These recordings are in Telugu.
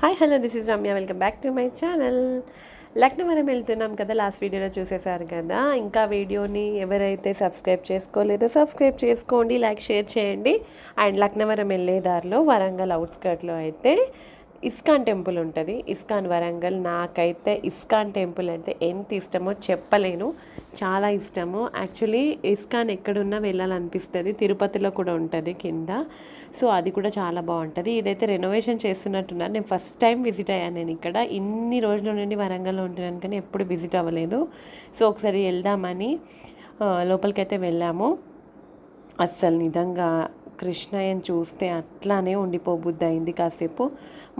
Hi hello this is Ramya, welcome back to my channel. Laknavaram వెళ్తున్నాం కదా, లాస్ట్ వీడియోలో చూసేశారు కదా. ఇంకా వీడియోని ఎవరైతే సబ్స్క్రైబ్ చేసుకోలేదో సబ్స్క్రైబ్ చేసుకోండి, లైక్ షేర్ చేయండి. అండ్ లక్నవరం వెళ్ళే దారిలో వరంగల్ అవుట్స్కర్ట్లో అయితే ఇస్కాన్ టెంపుల్ ఉంటుంది. ఇస్కాన్ వరంగల్. నాకైతే ఇస్కాన్ టెంపుల్ అంటే ఎంత ఇష్టమో చెప్పలేను, చాలా ఇష్టము. యాక్చువల్లీ ఇస్కాన్ ఎక్కడున్నా వెళ్ళాలనిపిస్తుంది. తిరుపతిలో కూడా ఉంటుంది కింద. సో అది కూడా చాలా బాగుంటుంది. ఇదైతే రెనోవేషన్ చేస్తున్నట్టున్నారు. నేను ఫస్ట్ టైం విజిట్ అయ్యాను. నేను ఇక్కడ ఇన్ని రోజుల నుండి వరంగల్లో ఉంటున్నాను కానీ ఎప్పుడు విజిట్ అవ్వలేదు. సో ఒకసారి వెళ్దామని లోపలికైతే వెళ్ళాము. అస్సలు నిజంగా కృష్ణయ్యని చూస్తే అట్లానే ఉండిపోబుద్ది అయింది కాసేపు.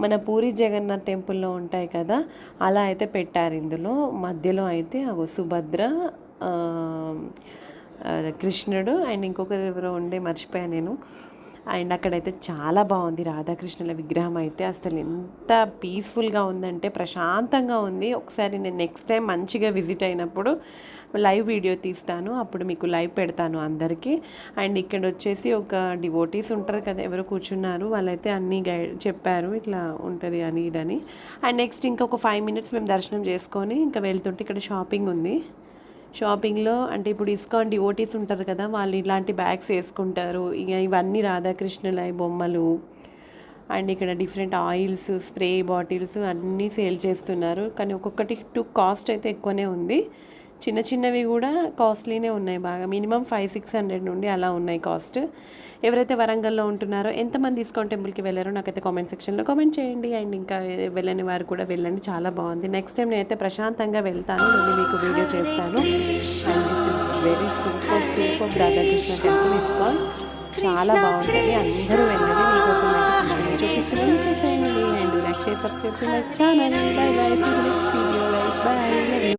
మన పూరి జగన్నాథ్ టెంపుల్లో ఉంటాయి కదా, అలా అయితే పెట్టారు. ఇందులో మధ్యలో అయితే సుభద్ర, కృష్ణుడు అండ్ ఇంకొకరు ఎవరో ఉండే, మర్చిపోయాను నేను. అండ్ అక్కడైతే చాలా బాగుంది రాధాకృష్ణుల విగ్రహం అయితే. అసలు ఎంత పీస్ఫుల్గా ఉందంటే ప్రశాంతంగా ఉంది. ఒకసారి నేను నెక్స్ట్ టైం మంచిగా విజిట్ అయినప్పుడు లైవ్ వీడియో తీస్తాను, అప్పుడు మీకు లైవ్ పెడతాను అందరికీ. అండ్ ఇక్కడ వచ్చేసి ఒక డివోటీస్ ఉంటారు కదా, ఎవరు కూర్చున్నారు, వాళ్ళైతే అన్నీ గైడ్ చెప్పారు ఇట్లా ఉంటుంది అని ఇదని. అండ్ నెక్స్ట్ ఇంకొక 5 minutes మేము దర్శనం చేసుకొని ఇంకా వెళ్తుంటే ఇక్కడ షాపింగ్ ఉంది. షాపింగ్లో అంటే ఇప్పుడు ఇస్కాన్ డివోటీస్ ఉంటారు కదా, వాళ్ళు ఇలాంటి బ్యాగ్స్ వేసుకుంటారు. ఇక ఇవన్నీ రాధాకృష్ణుల బొమ్మలు. అండ్ ఇక్కడ డిఫరెంట్ ఆయిల్స్, స్ప్రే బాటిల్స్ అన్నీ సేల్ చేస్తున్నారు. కానీ ఒక్కొక్కటి కాస్ట్ అయితే ఎక్కువనే ఉంది. చిన్న చిన్నవి కూడా కాస్ట్లీనే ఉన్నాయి బాగా. మినిమం 500-600 నుండి అలా ఉన్నాయి కాస్ట్. ఎవరైతే వరంగల్లో ఉంటున్నారో, ఎంతమంది ఇస్కాన్ టెంపుల్కి వెళ్ళారో నాకైతే కామెంట్ సెక్షన్లో కామెంట్ చేయండి. అండ్ ఇంకా వెళ్ళని వారు కూడా వెళ్ళండి, చాలా బాగుంది. నెక్స్ట్ టైం నేనైతే ప్రశాంతంగా వెళ్తాను, వెళ్ళి మీకు వీడియో చేస్తాను. And this is very super Radhakrishna temple ISKCON, చాలా బాగుంటుంది. అందరూ వెళ్ళండి. మీకోసం అయితే చూపిస్తున్నాను, చేసేయండి. And like share subscribe to my channel. Bye bye, see you next video.